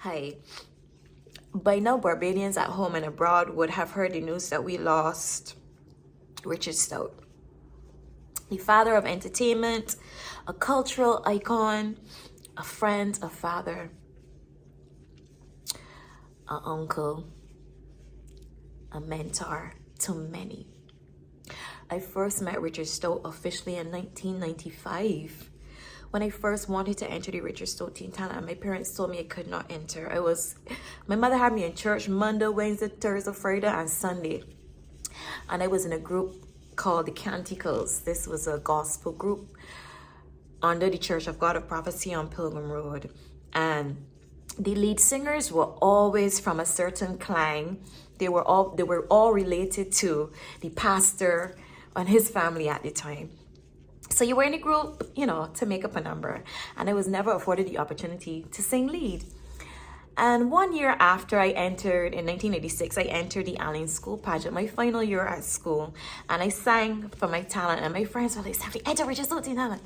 Hi. By now, Barbadians at home and abroad would have heard the news that we lost Richard Stoute, the father of entertainment, a cultural icon, a friend, a father, an uncle, a mentor to many. I first met Richard Stoute officially in 1995. When I first wanted to enter the Richard Stoute Teen Talent, my parents told me I could not enter. My mother had me in church Monday, Wednesday, Thursday, Friday, and Sunday. And I was in a group called the Canticles. This was a gospel group under the Church of God of Prophecy on Pilgrim Road. And the lead singers were always from a certain clan. They were all related to the pastor and his family at the time. So you were in a group, to make up a number. And I was never afforded the opportunity to sing lead. And 1 year after I entered, in 1986, I entered the Allen School pageant, my final year at school. And I sang for my talent. And my friends were like, Stephanie, enter Richard Stoute Teen Talent.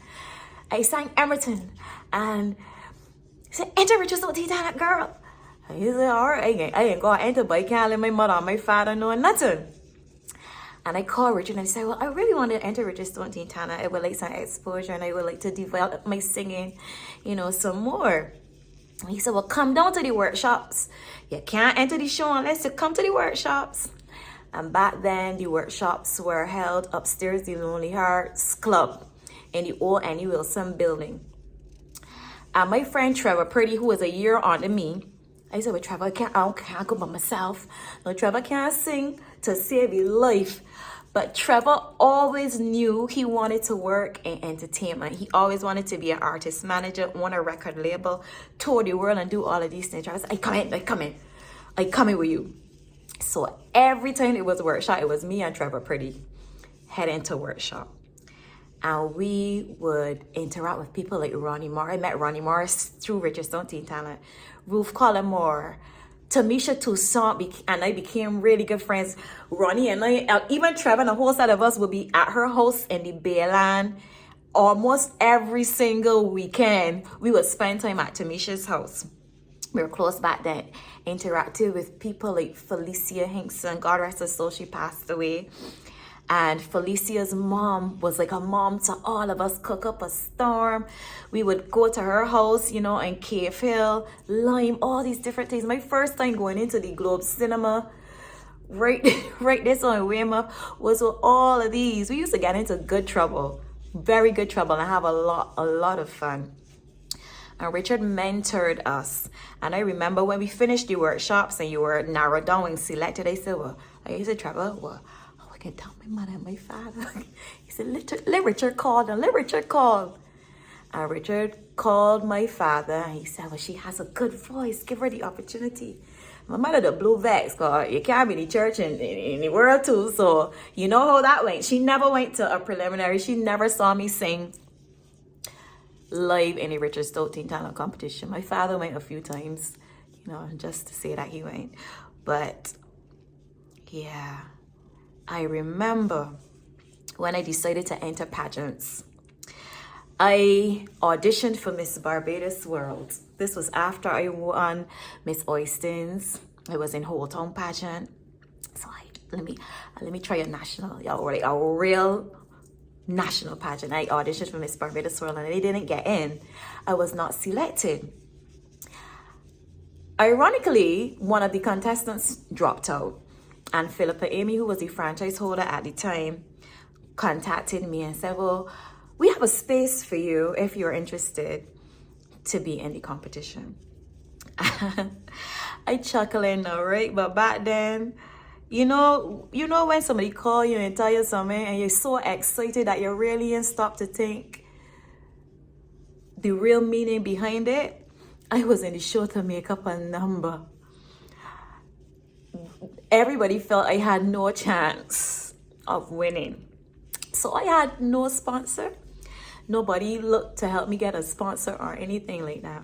I sang Emerton. And I said, enter Richard Stoute Teen Talent, girl. And he said, all right, I ain't going to enter, but I can't let my mother and my father know nothing. And I called Richard and I said, well, I really want to enter Richard Stoute Teen Talent. I would like some exposure and I would like to develop my singing, some more. And he said, well, come down to the workshops. You can't enter the show unless you come to the workshops. And back then, the workshops were held upstairs, the Lonely Hearts Club in the old Annie Wilson building. And my friend Trevor Purdy, who was a year under me, I said, well, Trevor, I can't go by myself. No, Trevor can't sing to save his life. But Trevor always knew he wanted to work in entertainment. He always wanted to be an artist manager, own a record label, tour the world and do all of these things. I was like, I come in with you. So every time it was a workshop, it was me and Trevor Purdy heading to workshop. And we would interact with people like Ronnie Morris. I met Ronnie Morris through Richard Stoute Teen Talent. Ruth Collymore, Tamisha Toussaint, and I became really good friends. Ronnie and I, even Trevor and a whole set of us would be at her house in the Bayland almost every single weekend. We would spend time at Tamisha's house. We were close back then. Interacted with people like Felicia Hinkson, God rest her soul, she passed away. And Felicia's mom was like a mom to all of us, cook up a storm. We would go to her house, in Cave Hill, Lime, all these different things. My first time going into the Globe Cinema, right this on Weymouth, was with all of these. We used to get into good trouble, very good trouble, and have a lot of fun. And Richard mentored us. And I remember when we finished the workshops and you were narrowed down and selected, I said, Trevor, well, I can tell my mother and my father. He said, let Richard call them. Let Richard call. And Richard called my father and he said, well, she has a good voice. Give her the opportunity. My mother, the blue vex, because you can't be in the church in the world too. So you know how that went. She never went to a preliminary. She never saw me sing live in a Richard Stoute Teen Talent competition. My father went a few times, just to say that he went. But yeah. I remember when I decided to enter pageants, I auditioned for Miss Barbados World. This was after I won Miss Oystins. I was in Whole Town pageant. So let me try a national, a real national pageant. I auditioned for Miss Barbados World and I didn't get in. I was not selected. Ironically, one of the contestants dropped out. And Philippa Amy, who was the franchise holder at the time, contacted me and said, well, we have a space for you if you're interested to be in the competition. I chuckle in now, right? But back then, you know when somebody call you and tell you something and you're so excited that you really didn't stop to think the real meaning behind it? I was in the show to make up a number. Everybody felt I had no chance of winning. So I had no sponsor. Nobody looked to help me get a sponsor or anything like that.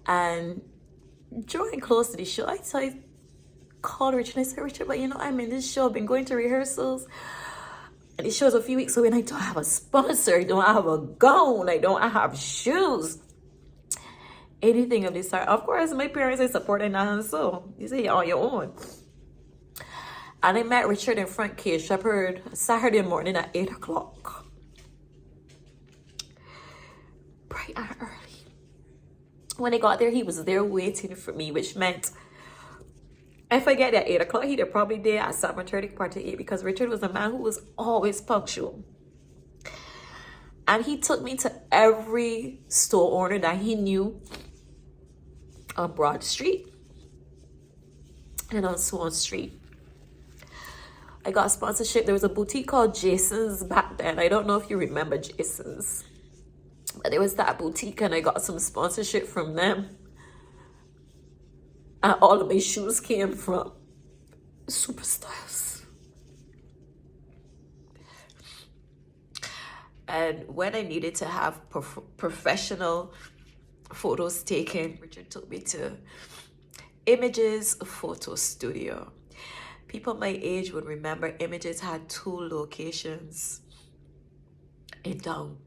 And drawing close to the show, I called Richard and I said, Richard, but I'm in this show. I've been going to rehearsals. And the show's a few weeks away and I don't have a sponsor. I don't have a gown. I don't have shoes. anything of this sort. Of course, my parents are supporting that, so you say you're on your own. And I met Richard in Front K Shepherd Saturday morning at 8 o'clock. Bright and early. When I got there, he was there waiting for me, which meant if I get there at 8 o'clock, he'd probably there at 7:30, quarter to 8, because Richard was a man who was always punctual. And he took me to every store owner that he knew on Broad Street and on Swan Street. I got sponsorship. There was a boutique called Jason's back then. I don't know if you remember Jason's. But there was that boutique and I got some sponsorship from them. And all of my shoes came from Superstyles. And when I needed to have professional photos taken, Richard took me to Images Photo Studio. People my age would remember Images had 2 locations in town.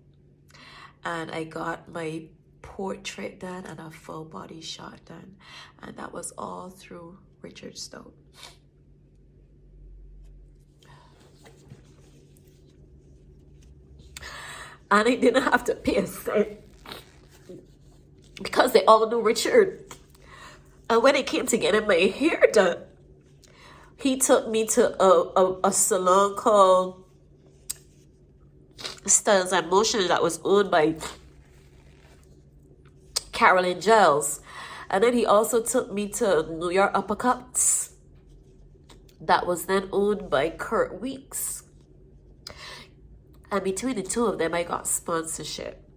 And I got my portrait done and a full body shot done. And that was all through Richard Stoute. And I didn't have to pay a cent because they all knew Richard. And when it came to getting my hair done, he took me to a salon called Styles and Motion that was owned by Carolyn Giles. And then he also took me to New York Uppercuts that was then owned by Kurt Weeks. And between the two of them, I got sponsorship.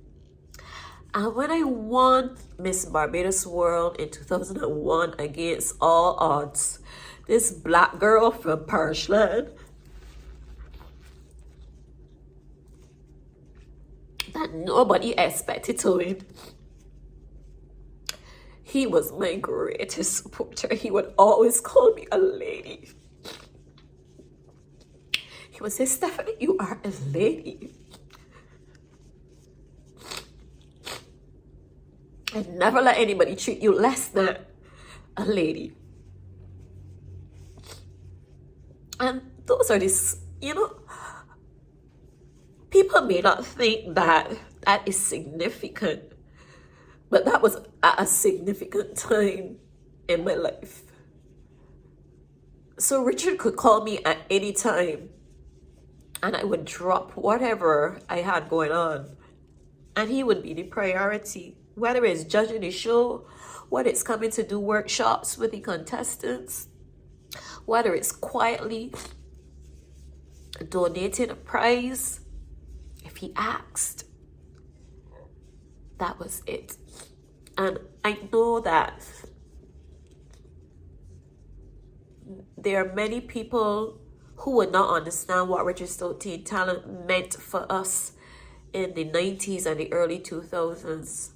And when I won Miss Barbados World in 2001 against all odds, this black girl from Parshland that nobody expected to win, he was my greatest supporter. He would always call me a lady. He would say, Stephanie, you are a lady. And never let anybody treat you less than a lady. And those are these, people may not think that that is significant, but that was at a significant time in my life. So Richard could call me at any time and I would drop whatever I had going on and he would be the priority, whether it's judging the show, whether it's coming to do workshops with the contestants, whether it's quietly donating a prize. If he asked, that was it. And I know that there are many people who would not understand what Richard Stoute Teen Talent meant for us in the 90s and the early 2000s.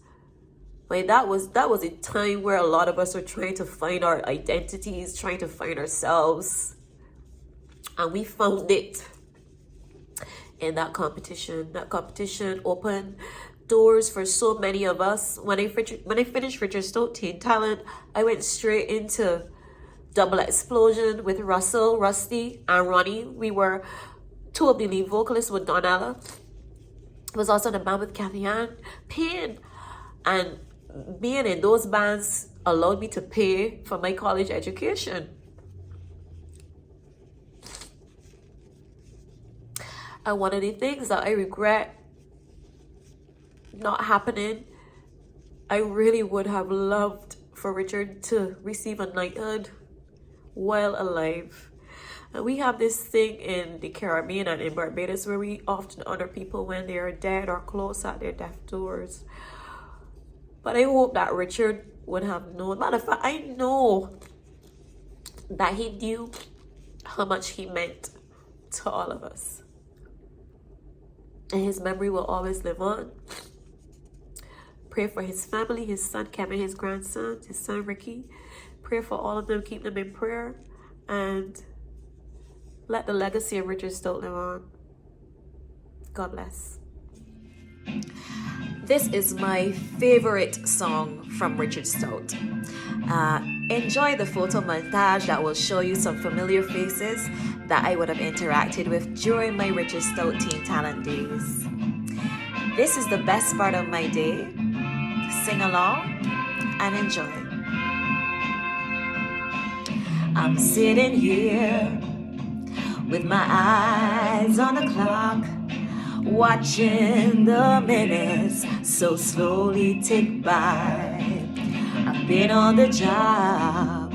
Like that was a time where a lot of us were trying to find our identities, trying to find ourselves. And we found it in that competition. That competition opened doors for so many of us. When I finished Richard Stoute Teen Talent, I went straight into Double Explosion with Russell, Rusty, and Ronnie. We were 2 of the lead vocalists with Donella. I was also in the band with Kathy Ann Payne. And being in those bands allowed me to pay for my college education. And one of the things that I regret not happening, I really would have loved for Richard to receive a knighthood while alive. And we have this thing in the Caribbean and in Barbados where we often honor people when they are dead or close at their death doors. But I hope that Richard would have known. Matter of fact, I know that he knew how much he meant to all of us. And his memory will always live on. Pray for his family, his son Kevin, his grandson, his son Ricky. Pray for all of them, keep them in prayer. And let the legacy of Richard Stoute live on. God bless. This is my favorite song from Richard Stoute. Enjoy the photo montage that will show you some familiar faces that I would have interacted with during my Richard Stoute Teen Talent days. This is the best part of my day. Sing along and enjoy. I'm sitting here with my eyes on the clock, watching the minutes so slowly tick by. I've been on the job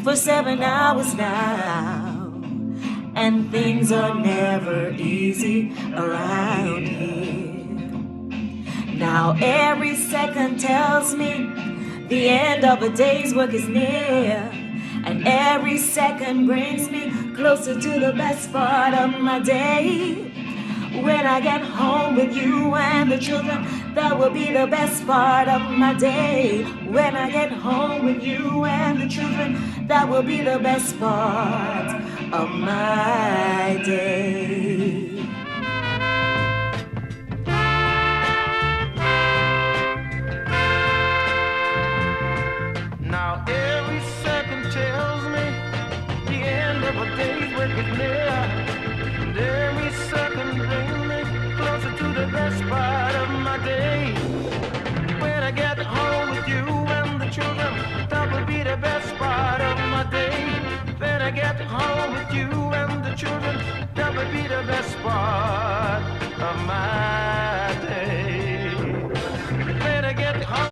for 7 hours now, and things are never easy around here. Now every second tells me the end of a day's work is near, and every second brings me closer to the best part of my day. When I get home with you and the children, that will be the best part of my day. When I get home with you and the children, that will be the best part of my day. Now every second tells me the end of a day's work is near.